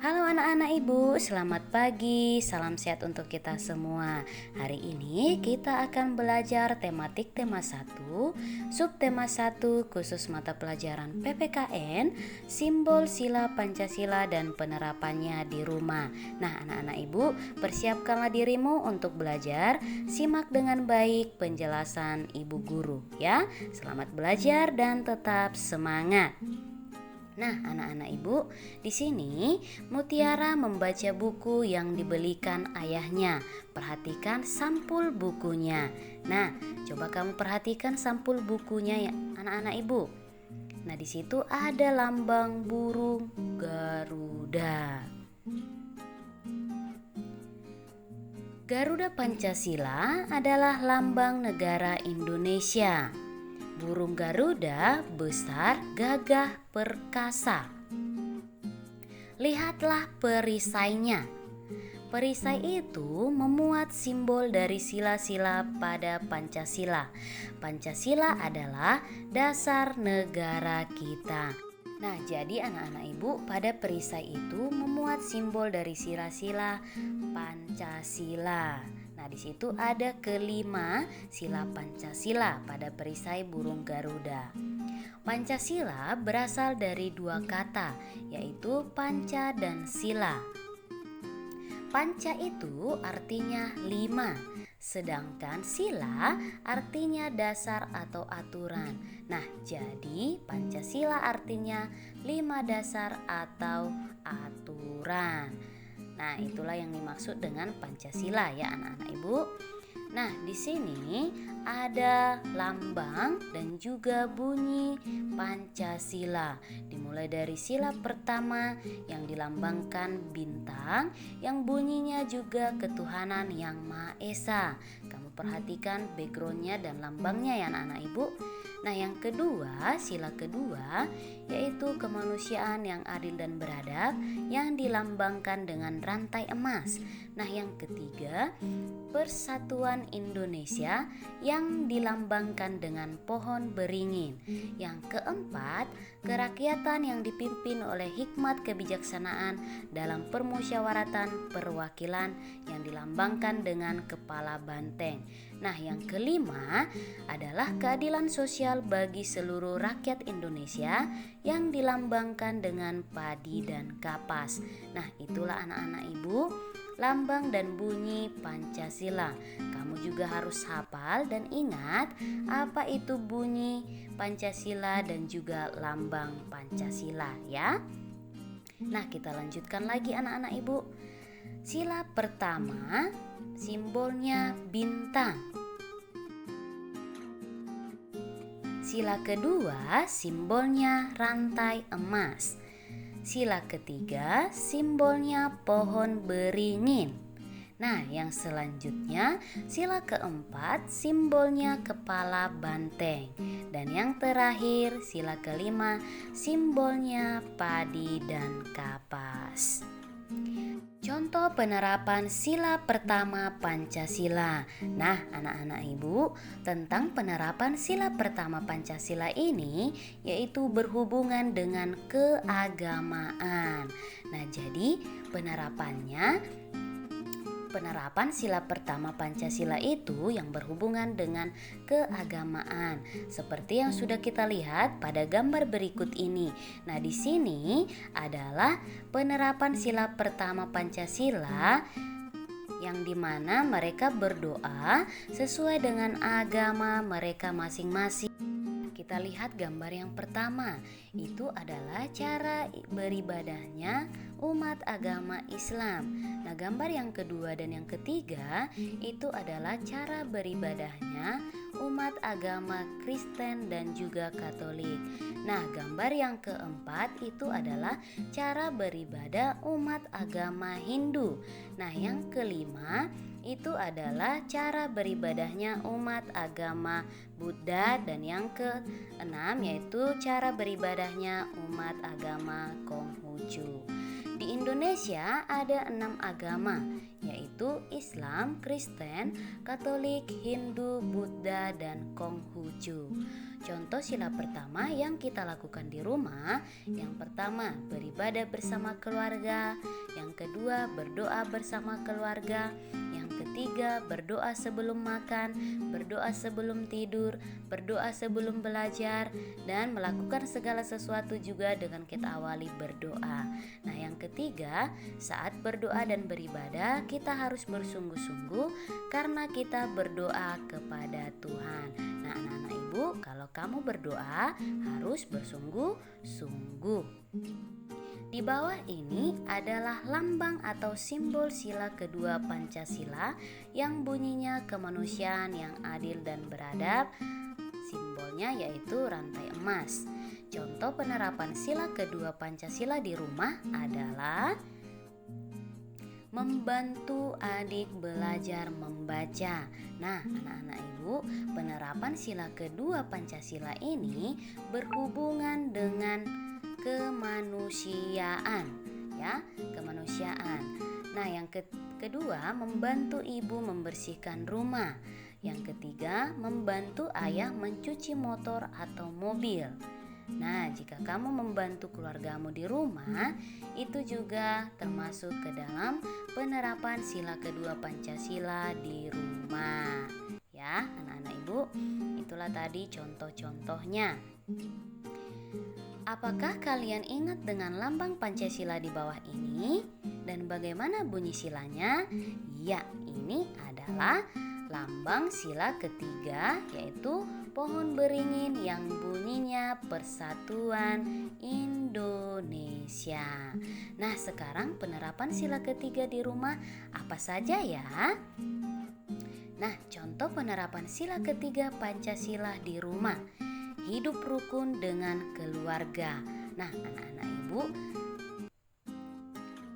Halo anak-anak ibu, selamat pagi, salam sehat untuk kita semua. Hari ini kita akan belajar tematik tema 1, subtema 1 khusus mata pelajaran PPKN, simbol sila Pancasila dan penerapannya di rumah. Nah anak-anak ibu, persiapkanlah dirimu untuk belajar, simak dengan baik penjelasan ibu guru ya. Selamat belajar dan tetap semangat. Nah, anak-anak ibu, di sini Mutiara membaca buku yang dibelikan ayahnya. Perhatikan sampul bukunya. Nah, coba kamu perhatikan sampul bukunya ya, anak-anak ibu. Nah, di situ ada lambang burung Garuda. Garuda Pancasila adalah lambang negara Indonesia. Burung Garuda besar, gagah, perkasa. Lihatlah perisainya. Perisai itu memuat simbol dari sila-sila pada Pancasila. Pancasila adalah dasar negara kita. Nah, jadi anak-anak ibu, pada perisai itu memuat simbol dari sila-sila Pancasila. Nah, di situ ada kelima sila Pancasila pada perisai burung Garuda. Pancasila berasal dari dua kata, yaitu panca dan sila. Panca itu artinya 5, sedangkan sila artinya dasar atau aturan. Nah, jadi Pancasila artinya 5 dasar atau aturan. Nah, itulah yang dimaksud dengan Pancasila ya anak-anak ibu. Nah, di sini ada lambang dan juga bunyi Pancasila. Dimulai dari sila pertama yang dilambangkan bintang, yang bunyinya juga ketuhanan yang Maha Esa. Kamu perhatikan backgroundnya dan lambangnya ya anak-anak ibu. Nah, yang kedua, sila kedua yaitu kemanusiaan yang adil dan beradab yang dilambangkan dengan rantai emas. Nah, yang ketiga, persatuan Indonesia yang dilambangkan dengan pohon beringin. Yang keempat, kerakyatan yang dipimpin oleh hikmat kebijaksanaan dalam permusyawaratan perwakilan yang dilambangkan dengan kepala banteng. Nah, yang kelima adalah keadilan sosial bagi seluruh rakyat Indonesia yang dilambangkan dengan padi dan kapas. Nah, itulah anak-anak ibu, lambang dan bunyi Pancasila. Kamu juga harus hafal dan ingat apa itu bunyi Pancasila dan juga lambang Pancasila ya. Nah, kita lanjutkan lagi anak-anak ibu. Sila pertama simbolnya bintang. Sila kedua simbolnya rantai emas. Sila ketiga simbolnya pohon beringin. Nah, yang selanjutnya sila keempat simbolnya kepala banteng. Dan yang terakhir sila kelima simbolnya padi dan kapas. Contoh penerapan sila pertama Pancasila. Nah, anak-anak ibu, tentang penerapan sila pertama Pancasila ini yaitu berhubungan dengan keagamaan. Nah, jadi penerapan sila pertama Pancasila itu yang berhubungan dengan keagamaan. Seperti yang sudah kita lihat pada gambar berikut ini. Nah, di sini adalah penerapan sila pertama Pancasila yang dimana mereka berdoa sesuai dengan agama mereka masing-masing. Kita lihat gambar yang pertama, itu adalah cara beribadahnya umat agama Islam. Nah, gambar yang kedua dan yang ketiga itu adalah cara beribadahnya umat agama Kristen dan juga Katolik. Nah, gambar yang keempat itu adalah cara beribadah umat agama Hindu. Nah, yang kelima itu adalah cara beribadahnya umat agama Buddha, dan yang keenam yaitu cara beribadahnya umat agama Konghucu. Di Indonesia ada 6 agama, yaitu yaitu Islam, Kristen, Katolik, Hindu, Buddha, dan Konghucu. Contoh sila pertama yang kita lakukan di rumah, yang pertama beribadah bersama keluarga, yang kedua berdoa bersama keluarga, yang ketiga berdoa sebelum makan, berdoa sebelum tidur, berdoa sebelum belajar, dan melakukan segala sesuatu juga dengan kita awali berdoa. Nah, yang ketiga, saat berdoa dan beribadah kita harus bersungguh-sungguh karena kita berdoa kepada Tuhan. Nah, anak-anak ibu, kalau kamu berdoa harus bersungguh-sungguh. Di bawah ini adalah lambang atau simbol sila kedua Pancasila yang bunyinya kemanusiaan yang adil dan beradab. Simbolnya yaitu rantai emas. Contoh penerapan sila kedua Pancasila di rumah adalah membantu adik belajar membaca. Nah, anak-anak ibu, penerapan sila kedua Pancasila ini berhubungan dengan kemanusiaan, ya, kemanusiaan. Nah, yang kedua, membantu ibu membersihkan rumah. Yang ketiga, membantu ayah mencuci motor atau mobil. Nah, jika kamu membantu keluargamu di rumah, itu juga termasuk ke dalam penerapan sila kedua Pancasila di rumah. Ya, anak-anak ibu, itulah tadi contoh-contohnya. Apakah kalian ingat dengan lambang Pancasila di bawah ini? Dan bagaimana bunyi silanya? Ya, ini adalah lambang sila ketiga, yaitu pohon beringin yang bunyinya Persatuan Indonesia. Nah, sekarang penerapan sila ketiga di rumah apa saja ya? Nah, contoh penerapan sila ketiga Pancasila di rumah. Hidup rukun dengan keluarga. Nah, anak-anak ibu,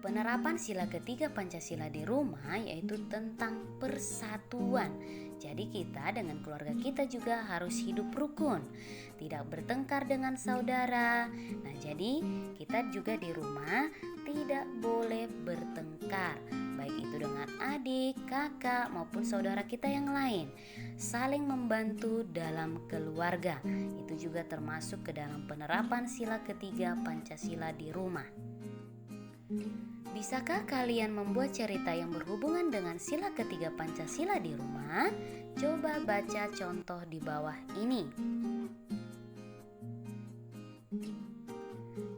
penerapan sila ketiga Pancasila di rumah yaitu tentang persatuan. Jadi kita dengan keluarga kita juga harus hidup rukun, tidak bertengkar dengan saudara. Nah, jadi kita juga di rumah tidak boleh bertengkar, baik itu dengan adik, kakak maupun saudara kita yang lain. Saling membantu dalam keluarga. Itu juga termasuk ke dalam penerapan sila ketiga Pancasila di rumah. Bisakah kalian membuat cerita yang berhubungan dengan sila ketiga Pancasila di rumah? Coba baca contoh di bawah ini.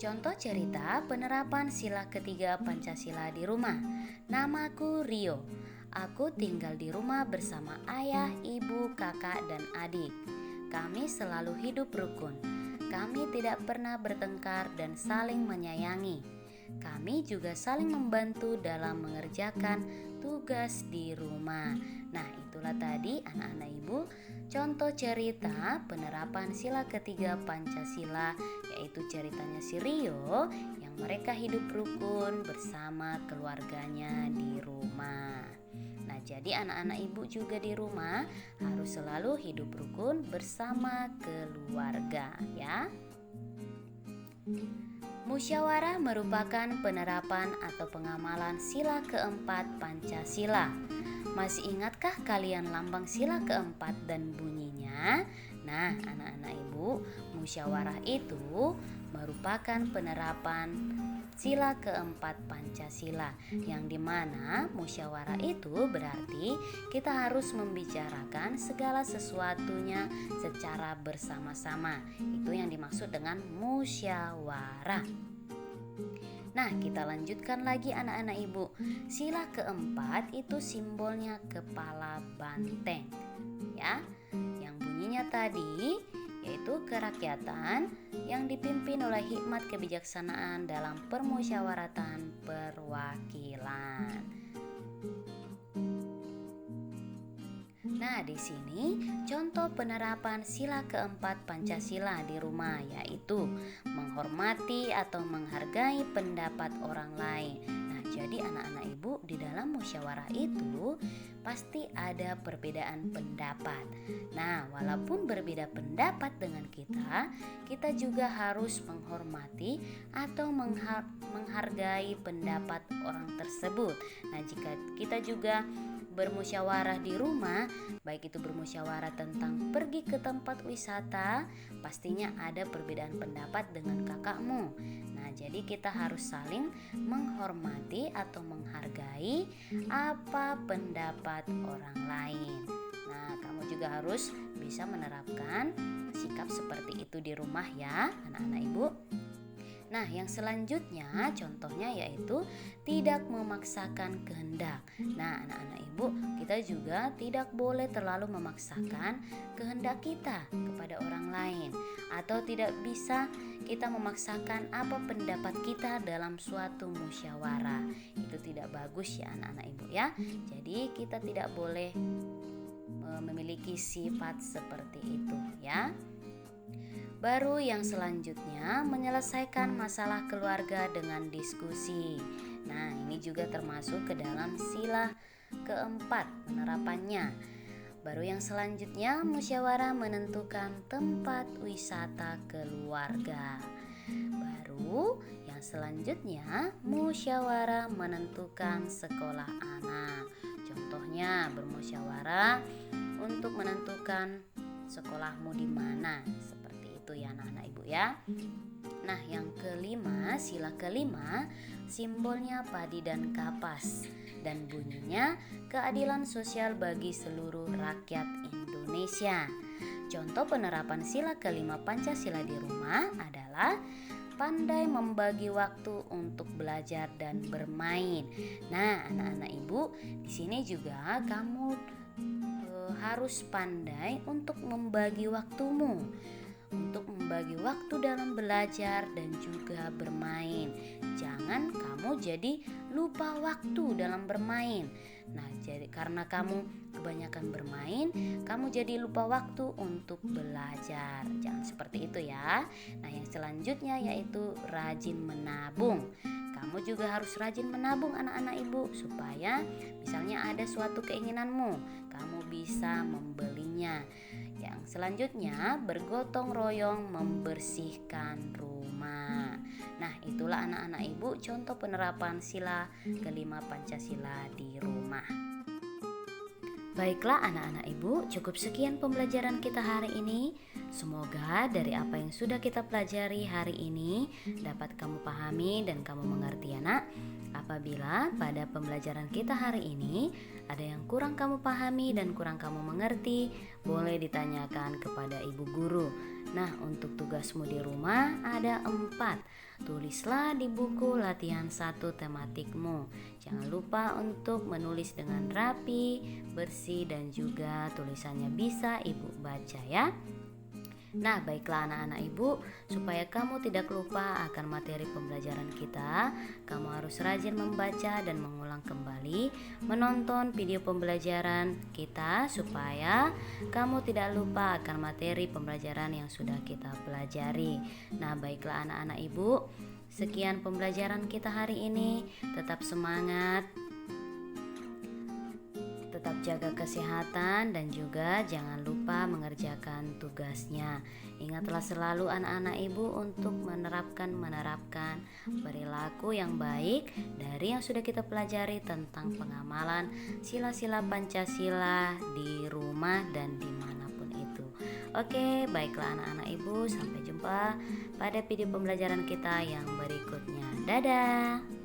Contoh cerita penerapan sila ketiga Pancasila di rumah. Namaku Rio. Aku tinggal di rumah bersama ayah, ibu, kakak, dan adik. Kami selalu hidup rukun. Kami tidak pernah bertengkar dan saling menyayangi. Kami juga saling membantu dalam mengerjakan tugas di rumah. Nah, itulah tadi anak-anak ibu contoh cerita penerapan sila ketiga Pancasila, yaitu ceritanya si Rio yang mereka hidup rukun bersama keluarganya di rumah. Nah, jadi anak-anak ibu juga di rumah harus selalu hidup rukun bersama keluarga, ya. Musyawarah merupakan penerapan atau pengamalan sila keempat Pancasila. Masih ingatkah kalian lambang sila keempat dan bunyinya? Nah, anak-anak ibu, musyawarah itu merupakan penerapan sila keempat Pancasila, yang dimana musyawarah itu berarti kita harus membicarakan segala sesuatunya secara bersama-sama. Itu yang dimaksud dengan musyawarah. Nah, kita lanjutkan lagi anak-anak ibu. Sila keempat itu simbolnya kepala banteng, ya. Yang bunyinya tadi yaitu kerakyatan yang dipimpin oleh hikmat kebijaksanaan dalam permusyawaratan perwakilan. Nah, di sini contoh penerapan sila keempat Pancasila di rumah, yaitu menghormati atau menghargai pendapat orang lain. Nah, Jadi anak-anak ibu, di dalam musyawarah itu pasti ada perbedaan pendapat. Nah, walaupun berbeda pendapat dengan kita juga harus menghormati atau menghargai pendapat orang tersebut. Nah, jika kita juga bermusyawarah di rumah, baik itu bermusyawarah tentang pergi ke tempat wisata, pastinya ada perbedaan pendapat dengan kakakmu. Nah, jadi kita harus saling menghormati atau menghargai apa pendapat orang lain. Nah, kamu juga harus bisa menerapkan sikap seperti itu di rumah ya, anak-anak ibu. Nah, yang selanjutnya contohnya yaitu tidak memaksakan kehendak. Nah, anak-anak ibu, kita juga tidak boleh terlalu memaksakan kehendak kita kepada orang lain, atau tidak bisa kita memaksakan apa pendapat kita dalam suatu musyawarah. Itu tidak bagus ya anak-anak ibu ya. Jadi kita tidak boleh memiliki sifat seperti itu ya. Baru yang selanjutnya, menyelesaikan masalah keluarga dengan diskusi. Nah, ini juga termasuk ke dalam sila keempat penerapannya. Baru yang selanjutnya, musyawarah menentukan tempat wisata keluarga. Baru yang selanjutnya, musyawarah menentukan sekolah anak. Contohnya bermusyawarah untuk menentukan sekolahmu di mana. Ya anak-anak ibu ya. Nah, yang kelima, sila kelima, simbolnya padi dan kapas dan bunyinya keadilan sosial bagi seluruh rakyat Indonesia. Contoh penerapan sila kelima Pancasila di rumah adalah pandai membagi waktu untuk belajar dan bermain. Nah, anak-anak ibu, di sini juga kamu harus pandai untuk membagi waktumu, untuk membagi waktu dalam belajar dan juga bermain. Jangan kamu jadi lupa waktu dalam bermain. Nah, jadi karena kamu kebanyakan bermain, kamu jadi lupa waktu untuk belajar. Jangan seperti itu ya. Nah, yang selanjutnya yaitu rajin menabung. Kamu juga harus rajin menabung anak-anak ibu, supaya misalnya ada suatu keinginanmu, kamu bisa membelinya. Yang selanjutnya, bergotong royong membersihkan rumah. Nah, itulah anak-anak ibu contoh penerapan sila kelima Pancasila di rumah. Baiklah anak-anak ibu, cukup sekian pembelajaran kita hari ini. Semoga dari apa yang sudah kita pelajari hari ini dapat kamu pahami dan kamu mengerti ya nak. Apabila pada pembelajaran kita hari ini ada yang kurang kamu pahami dan kurang kamu mengerti, boleh ditanyakan kepada ibu guru. Nah, untuk tugasmu di rumah ada 4. Tulislah di buku latihan 1 tematikmu. Jangan lupa untuk menulis dengan rapi, bersih dan juga tulisannya bisa ibu baca ya. Nah, baiklah anak-anak ibu, supaya kamu tidak lupa akan materi pembelajaran kita, kamu harus rajin membaca dan mengulang kembali, menonton video pembelajaran kita supaya kamu tidak lupa akan materi pembelajaran yang sudah kita pelajari. Nah, baiklah anak-anak ibu, sekian pembelajaran kita hari ini. Tetap semangat, tetap jaga kesehatan dan juga jangan lupa mengerjakan tugasnya. Ingatlah selalu anak-anak ibu untuk menerapkan perilaku yang baik dari yang sudah kita pelajari tentang pengamalan sila-sila Pancasila di rumah dan dimanapun itu. Oke, baiklah anak-anak ibu, sampai jumpa pada video pembelajaran kita yang berikutnya. Dadah.